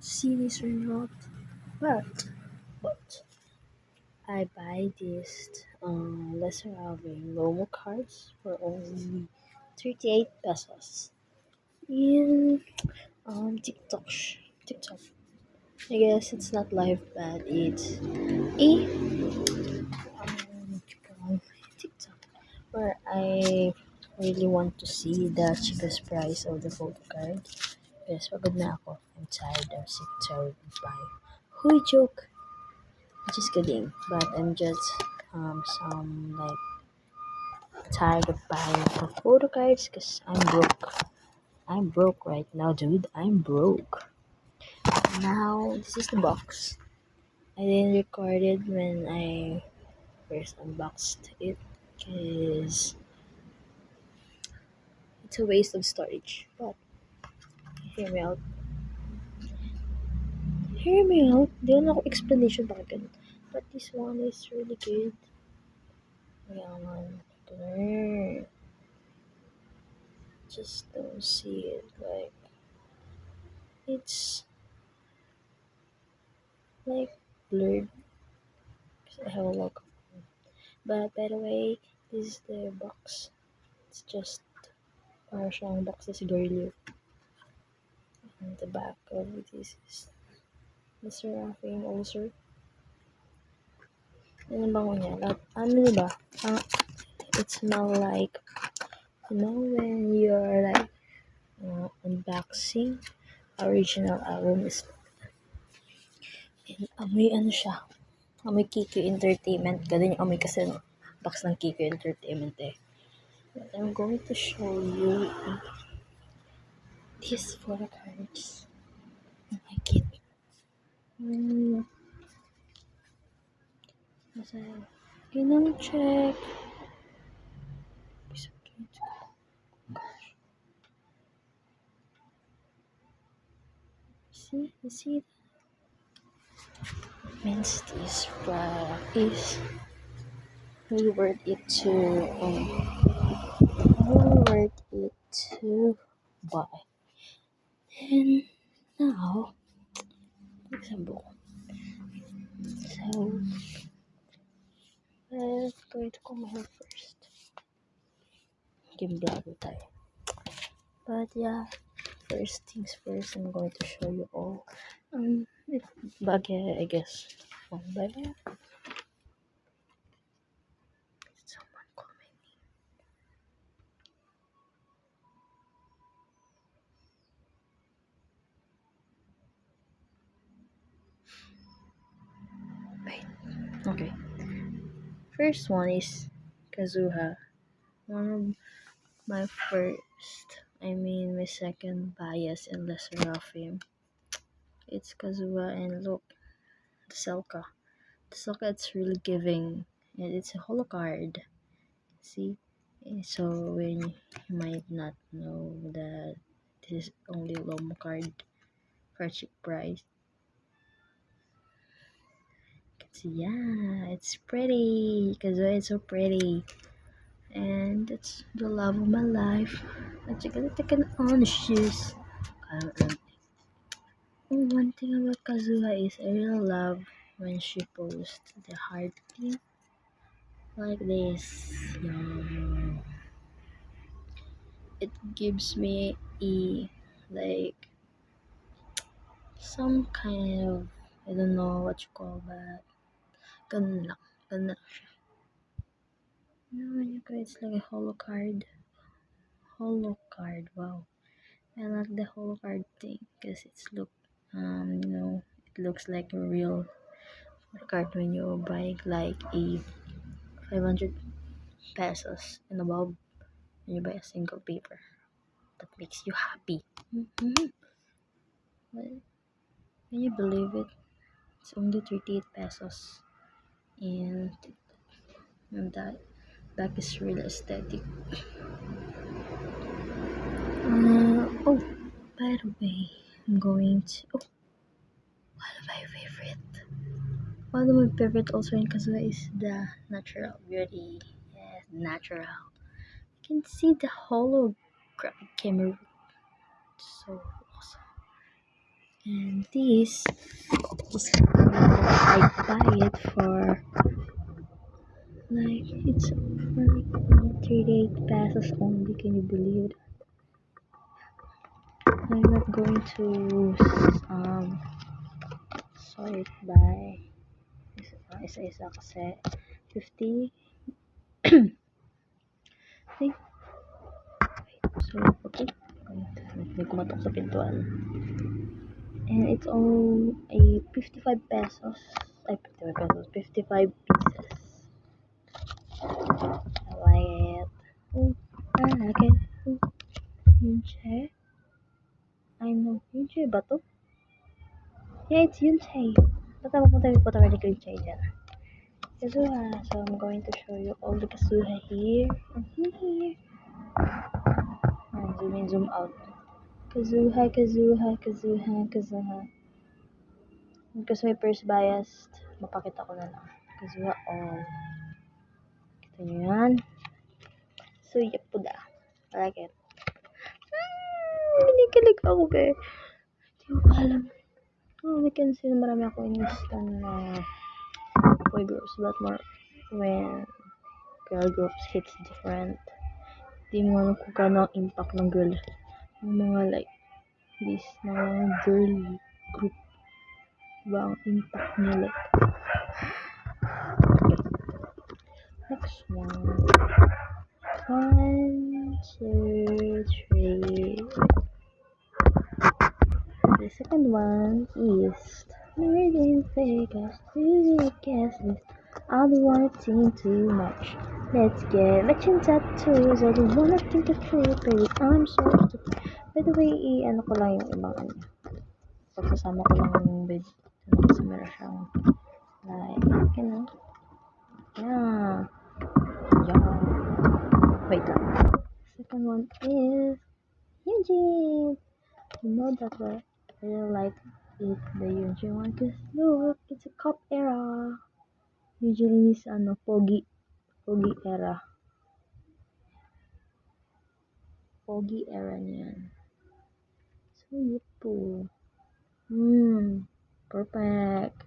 series or not. But but I buy this lesser having Lomo cards for only 38 pesos in TikTok. I guess it's not live, but it's TikTok where I really want to see the cheapest price of the photo card. Yes, pagod na ako. I'm tired. I'm sick, tired of buying. Who joke? Just kidding. But I'm just some like tired of buying for photo cards because I'm broke. I'm broke right now, dude. I'm broke. Now this is the box. I didn't record it when I first unboxed it because it's a waste of storage. But hear me out. Hear me out. Di na ako explanation bakit ganun. But this one is really good. Yaman. Blur. Just don't see it. Like, it's like blurred. 'Cause I have a logo. But by the way, this is the box. It's just para siyang box is girly. And the back of this is Mr. Raffing also. Ano bango niya? Ano ba? It smell like, when you're like unboxing original album is and amoy ano siya, amoy Kiko Entertainment. Ganun yung amoy kasi no, box ng Kiko Entertainment eh. But I'm going to show you these photo cards. I like it. Masaya. Ginang check. See? You see? Means this product is really worth it to buy. And now, for example, so let's go to comb my hair first. Gimblado tayo. But yeah, first things first, I'm going to show you all. If bagay, I guess. One by one. Someone calling me. Wait. Okay. First one is Kazuha. One of my my second bias in Lesser of him. It's Kazuha and look, the Selka. The Selka, it's really giving. And it's a holo card. See? So when you might not know that this is only a Lomo card for a cheap price. See, yeah, it's pretty. Kazuha is so pretty. And it's the love of my life. At you gotta take an on shoes. One thing about Kazuha is I really love when she posts the heart thing like this. It gives me like some kind of, I don't know what you call that. Ganun lang. Ganun lang siya. It's like a holo card. Holo card, wow. I like the holo card thing because it looks like a real card when you buy like a 500 pesos and above when you buy a single paper. That makes you happy. Mm-hmm. But can you believe it? It's only 38 pesos. And that back is really aesthetic. Oh, by the way, I'm going to. Oh, one of my favorite. One of my favorite also in Kazuha is the natural beauty. Yes, natural. You can see the holographic camera. It's so awesome. And this is I buy it for like it's like 38 pesos only. Can you believe it? I'm not going to sort by isa-isa kasi 50 think so okay may kumatok sa pintuan and it's all a 55 pesos ay 55 pesos 55 pieces. I like it. Oh, I like it. Oh, Yunche. I know Yunche ba to? Yeah, it's Yunche. But I'm going to put already Yunche dyan. Kazuha. So I'm going to show you all the Kazuha here and here. And zoom in, zoom out. Kazuha, Kazuha, Kazuha, Kazuha. Because may first biased, mapakita ko na lang. Kazuha all. Kita nyo yan. So, yapuda. I like it. Kinikilig ako, be. Hindi ko alam. Oh, we can see na marami ako in-instant na boy groups, but more when girl groups hits different. Hindi mo alam kung kano ang impact ng girl. Yung mga like this na mga girl group. Diba ang impact niya like. Okay. Next one. 1, 2, 3. The second one is married in Vegas. Do the guest list. I don't wanna think too much. Let's get matching tattoos. I don't wanna think the truth, baby. I'm so stupid. By the way, ano ko lang yung ibang ano. Pagsasama ko lang yung bed. Kasi meron siyang like, you know. Yeah. Yeah. Wait lang. Second one is Eugene. You know that way. I really like it, the Eugene one, because look, it's a cop era. Usually is Pogi era. Pogi era niyan. So, yun po. Perfect.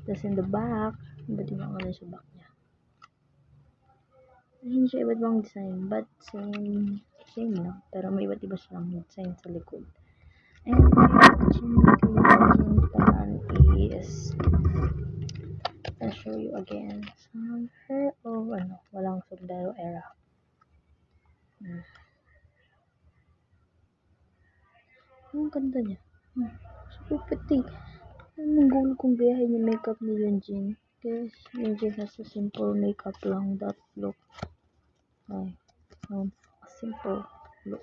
Tapos in the back, iba't ibang ano sa back niya. Hindi siya iba't ibang design, but same lang. Pero may iba't iba silang design sa likod. And naman is I'll show you again some her walang sombrero era. Ang ganda niya. Super pretty. Ang goal kong biyahin yung makeup ni Yunjin. Because Yunjin has a simple makeup lang that look. A simple look.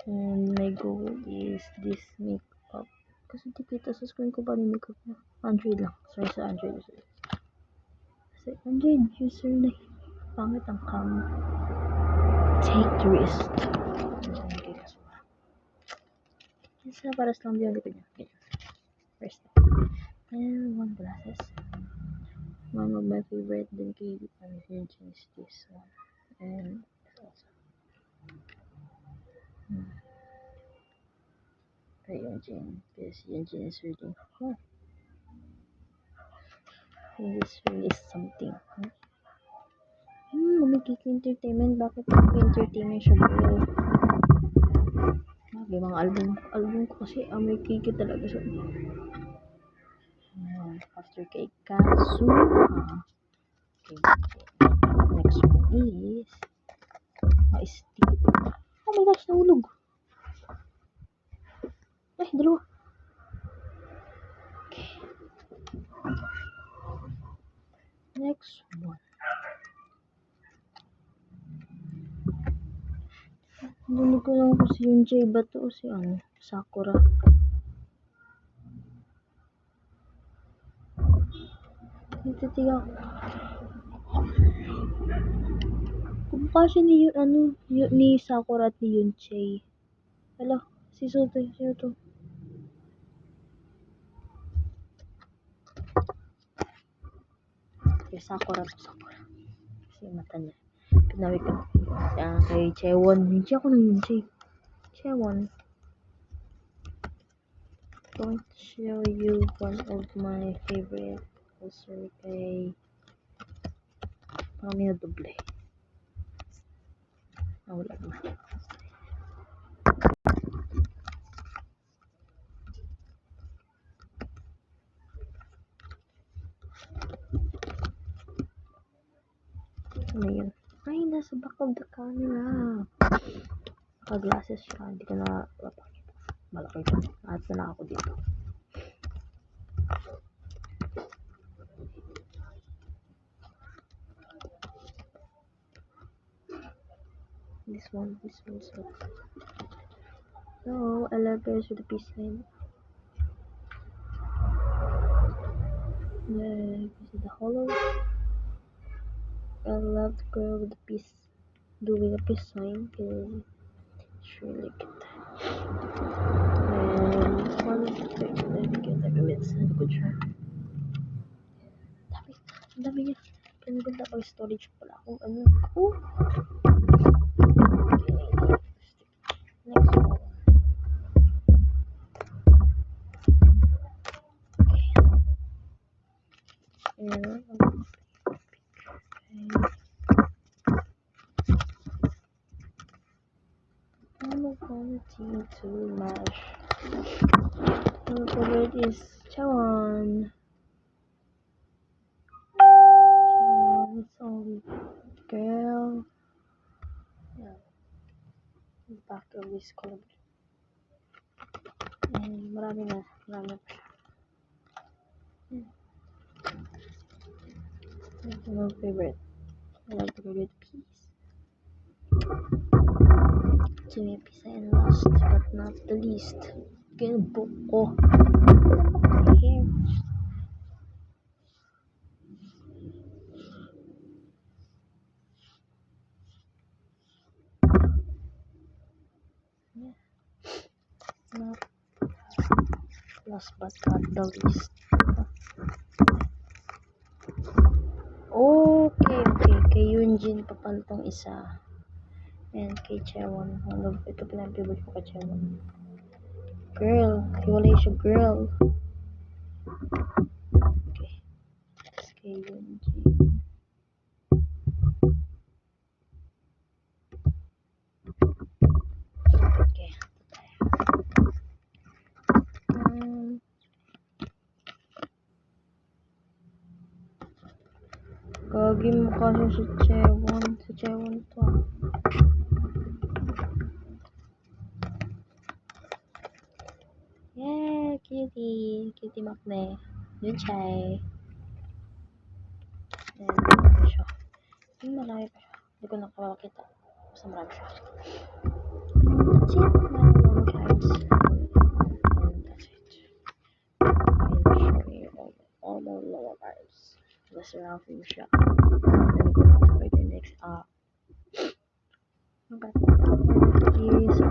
And my goal is this makeup. Kasi di kita sa screen ko pa yung makeup niya. Android lang. Sorry sa Android user. Kasi Android user na pangit ang cam. Take the risk. Isa paras lang yung likod niya. First. And one glasses. One of my favorite din kay Yunjin is this one. And also. Yunjin. Because Yunjin is really hard. This really is something. Magiging entertainment. Bakit entertainment siya bro? May mga album ko kasi may cake talaga siya. After kay Kazuha. Okay. Next one is sticky. Oh my gosh, nahulog. Ay, dalawa. Okay. Next one. Hindi ko lang kung si Yunjay ba to o si Sakura. Nagtitiga ko. Kumukha siya ni Sakura at ni Yunjay. Hala, si Soto. Okay, Sakura. Kasi mata niya. Pinawik ko. Kay Chewon. Hindi ako ng Yunjay. Chewon. going to show you one of my favorite poster kay kami na doble. Wala na. Ano yun? Ay, nasa back of the camera. Naka-glasses siya. Hindi ko na mapakita. Malaki siya. At na ako dito. This one. So, I love girls with a peace sign. Yeah, this is the hollow. I love the girl with the peace, doing a peace sign because it's really good. And this one is because I commit a good shot. Dami niya. Ganda pag storage pala kung ano. Oh! Okay. Next one. Okay. And I'm gonna team too much. My favorite is Chaewon. It's only girl. Yeah. The back of this color. And marami pa siya. That's my favorite. I like the favorite piece. Jimmy Pisa and last but not the least. Book ko. Here. Yeah. Not last but not the least. Okay. Kay Yunjin pa pala tong isa. And kay Chaewon. Ito pala ang favorite ko kay Chaewon. Girl. Hiwalay siya, girl. Okay. Kay Yunjin. Okay. Gagi mukha siya si Chaewon. Si Chaewon to. Yeah, cutie. Cutie makne. Yun siya eh. Ayan, marami siya. Marami pa siya. Hindi ko nakakita. Basta marami siya. That's it. My lower cards. And that's it. I'll show you all my lower cards. That's around for you siya. And I'm going to write the next up. Okay. Here's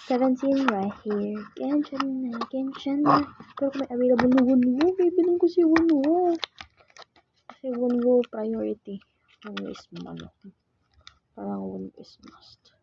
17 right here. Genshin na. Pero kung may available na Wonwo, bibiling ko si Wonwo. Kasi Wonwo priority. Wonwo is Parang Wonwo is must.